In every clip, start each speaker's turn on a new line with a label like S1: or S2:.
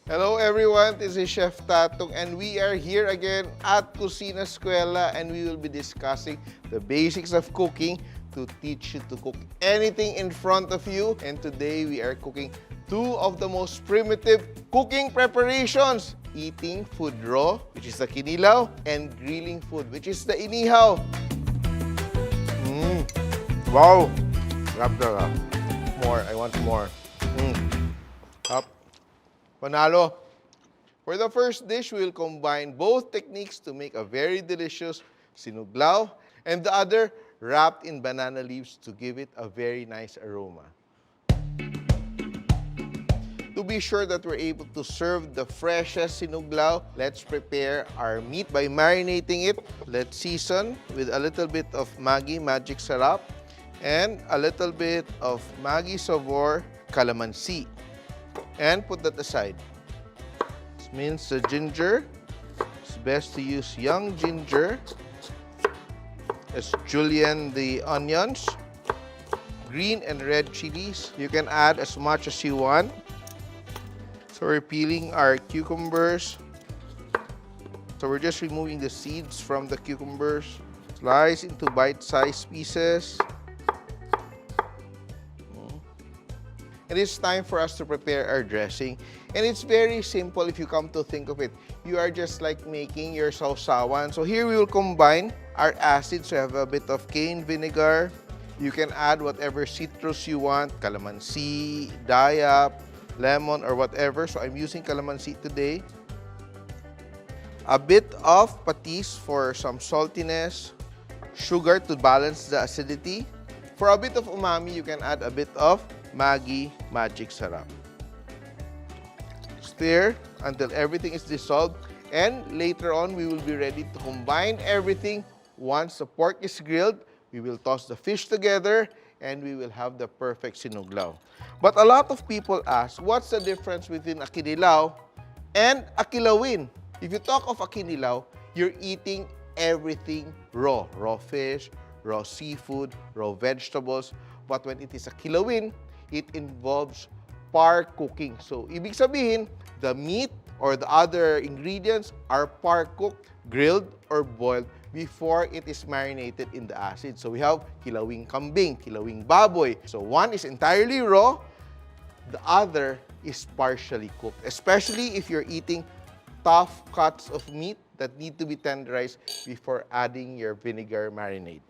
S1: Hello everyone, this is Chef Tatung and we are here again at Kusinaskwela and we will be discussing the basics of cooking to teach you to cook anything in front of you. And today we are cooking two of the most primitive cooking preparations. Eating food raw, which is the kinilaw, and grilling food, which is the inihaw. Wow! Grab the more, I want more. Up. Panalo. For the first dish, we will combine both techniques to make a very delicious sinuglaw and the other wrapped in banana leaves to give it a very nice aroma. To be sure that we're able to serve the freshest sinuglaw, let's prepare our meat by marinating it. Let's season with a little bit of Maggi Magic Sarap and a little bit of Maggi Savor Calamansi. And put that aside. This means the ginger. It's best to use young ginger. Let's julienne the onions. Green and red chilies. You can add as much as you want. So we're peeling our cucumbers. So we're just removing the seeds from the cucumbers. Slice into bite-sized pieces. And it's time for us to prepare our dressing. And it's very simple if you come to think of it. You are just like making your sausawan. So here we will combine our acids. So you have a bit of cane vinegar. You can add whatever citrus you want. Calamansi, dayap, lemon, or whatever. So I'm using calamansi today. A bit of patis for some saltiness. Sugar to balance the acidity. For a bit of umami, you can add a bit of Maggi Magic Sarap. Stir until everything is dissolved, and later on we will be ready to combine everything. Once the pork is grilled, we will toss the fish together and we will have the perfect sinuglaw. But a lot of people ask, what's the difference between a kinilaw and a kilawin? If you talk of a kinilaw, you're eating everything raw. Raw fish, raw seafood, raw vegetables. But when it is a kilawin, it involves par cooking. So, ibig sabihin, the meat or the other ingredients are par cooked, grilled, or boiled before it is marinated in the acid. So, we have kilawing kambing, kilawing baboy. So, one is entirely raw, the other is partially cooked. Especially if you're eating tough cuts of meat that need to be tenderized before adding your vinegar marinade.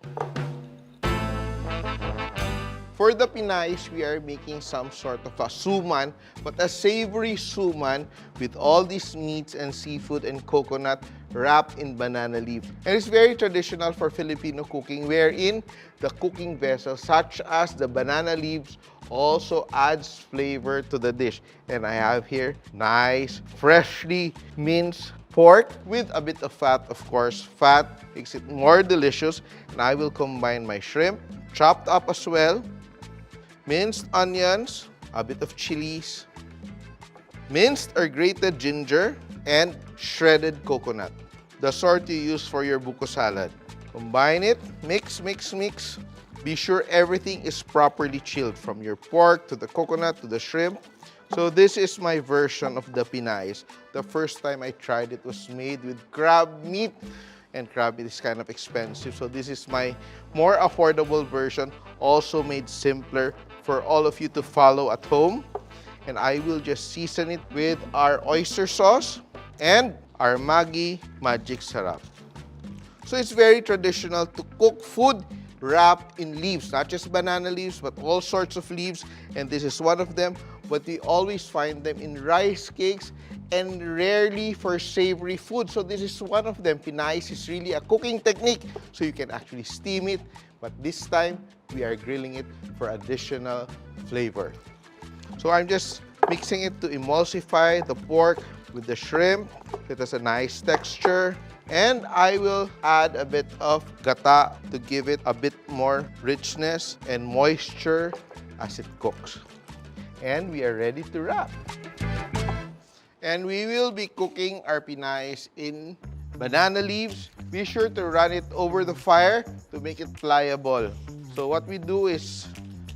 S1: For the Pinays, we are making some sort of a suman, but a savory suman with all these meats and seafood and coconut wrapped in banana leaf. And it's very traditional for Filipino cooking, wherein the cooking vessel, such as the banana leaves, also adds flavor to the dish. And I have here nice, freshly minced pork with a bit of fat, of course. Fat makes it more delicious. And I will combine my shrimp, chopped up as well, minced onions, a bit of chilies, minced or grated ginger, and shredded coconut. The sort you use for your buko salad. Combine it, mix, mix, mix. Be sure everything is properly chilled, from your pork to the coconut to the shrimp. So this is my version of the Pinays. The first time I tried it was made with crab meat. And crab meat is kind of expensive. So this is my more affordable version, also made simpler for all of you to follow at home. And I will just season it with our oyster sauce and our Maggi Magic Sarap. So it's very traditional to cook food wrapped in leaves, not just banana leaves, but all sorts of leaves. And this is one of them, but we always find them in rice cakes and rarely for savory food. So this is one of them. Pinays is really a cooking technique, so you can actually steam it. But this time, we are grilling it for additional flavor. So I'm just mixing it to emulsify the pork with the shrimp. It has a nice texture. And I will add a bit of gata to give it a bit more richness and moisture as it cooks. And we are ready to wrap. And we will be cooking our Pinays in banana leaves. Be sure to run it over the fire to make it pliable. So what we do is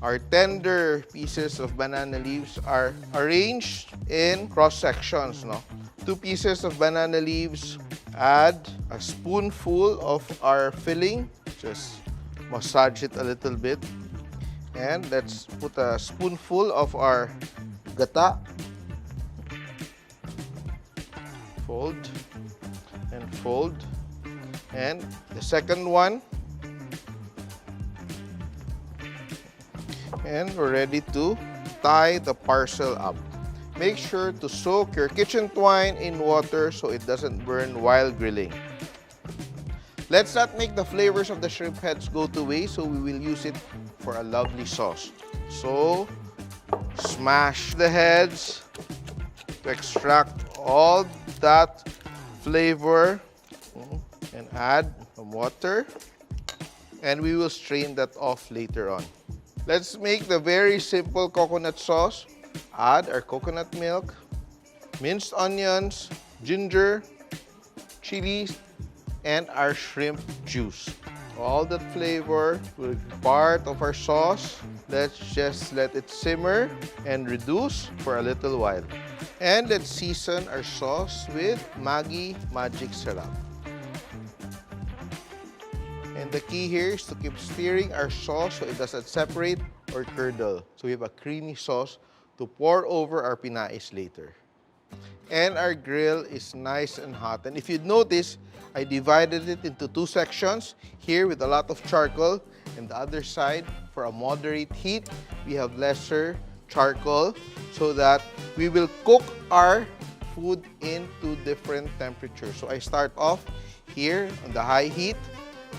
S1: Our tender pieces of banana leaves are arranged in cross sections. No? 2 pieces of banana leaves. Add a spoonful of our filling. Just massage it a little bit. And let's put a spoonful of our gata. Fold and fold. And the second one. And we're ready to tie the parcel up. Make sure to soak your kitchen twine in water so it doesn't burn while grilling. Let's not make the flavors of the shrimp heads go to waste, so we will use it for a lovely sauce. So, smash the heads to extract all that flavor and add some water. And we will strain that off later on. Let's make the very simple coconut sauce. Add our coconut milk, minced onions, ginger, chilies, and our shrimp juice. All that flavor will be part of our sauce. Let's just let it simmer and reduce for a little while. And let's season our sauce with Maggi Magic Syrup. And the key here is to keep stirring our sauce so it doesn't separate or curdle. So we have a creamy sauce to pour over our pinais later. And our grill is nice and hot. And if you'd notice, I divided it into 2 sections. Here with a lot of charcoal, and the other side for a moderate heat. We have lesser charcoal so that we will cook our food in 2 different temperatures. So I start off here on the high heat,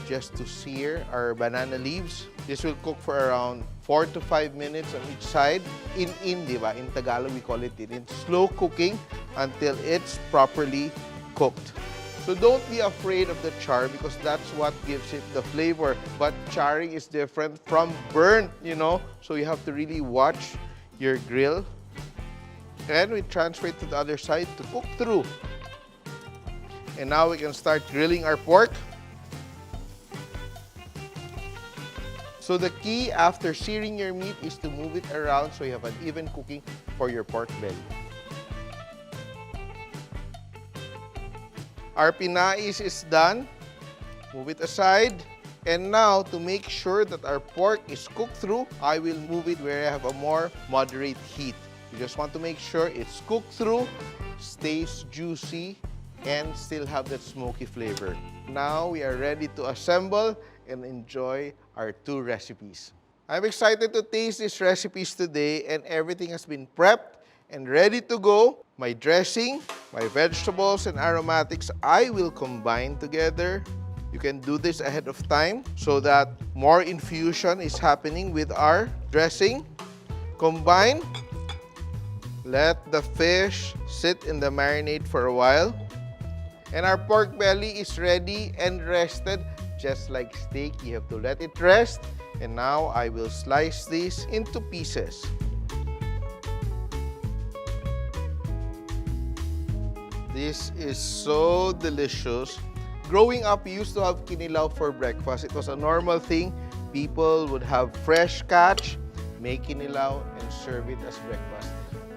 S1: just to sear our banana leaves. This will cook for around 4 to 5 minutes on each side. Diba? In Tagalog, we call it in slow cooking until it's properly cooked. So don't be afraid of the char because that's what gives it the flavor. But charring is different from burnt, you know. So you have to really watch your grill. And we transfer it to the other side to cook through. And now we can start grilling our pork. So the key after searing your meat is to move it around so you have an even cooking for your pork belly. Our pinais is done. Move it aside. And now, to make sure that our pork is cooked through, I will move it where I have a more moderate heat. You just want to make sure it's cooked through, stays juicy, and still have that smoky flavor. Now, we are ready to assemble and enjoy our 2 recipes. I'm excited to taste these recipes today, and everything has been prepped and ready to go. My dressing, my vegetables, and aromatics, I will combine together. You can do this ahead of time so that more infusion is happening with our dressing. Combine. Let the fish sit in the marinade for a while. And our pork belly is ready and rested. Just like steak, you have to let it rest. And now I will slice these into pieces. This is so delicious. Growing up, we used to have kinilaw for breakfast. It was a normal thing. People would have fresh catch, make kinilaw, and serve it as breakfast.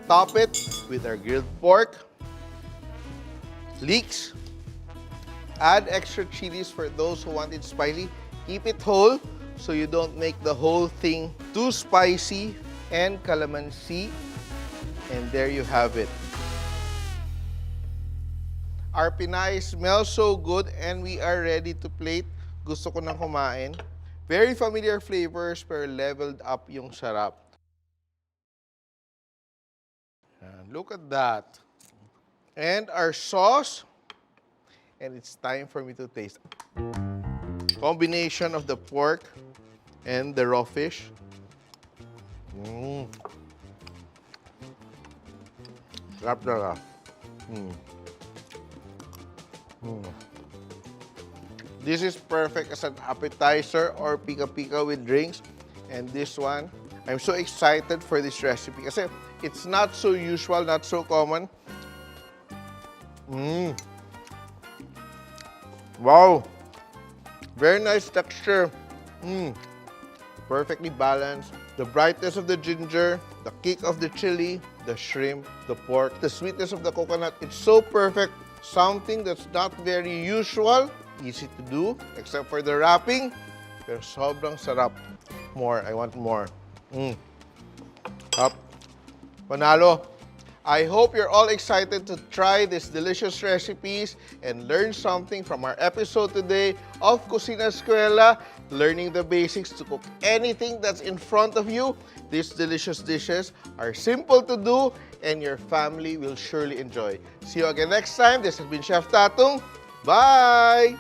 S1: Top it with our grilled pork, leeks. Add extra chilies for those who want it spicy. Keep it whole so you don't make the whole thing too spicy. And calamansi. And there you have it. Our pinay smells so good and we are ready to plate. Gusto ko nang kumain. Very familiar flavors pero leveled up yung sarap. Look at that. And our sauce. And it's time for me to taste. Combination of the pork and the raw fish. Sarap talaga. This is perfect as an appetizer or pika-pika with drinks. And this one, I'm so excited for this recipe kasi it's not so usual, not so common. Wow! Very nice texture. Perfectly balanced. The brightness of the ginger, the kick of the chili, the shrimp, the pork, the sweetness of the coconut. It's so perfect. Something that's not very usual, easy to do, except for the wrapping. Pero sobrang sarap. More, I want more. Up. Panalo. I hope you're all excited to try these delicious recipes and learn something from our episode today of Kusinaskwela, learning the basics to cook anything that's in front of you. These delicious dishes are simple to do and your family will surely enjoy. See you again next time. This has been Chef Tatung. Bye!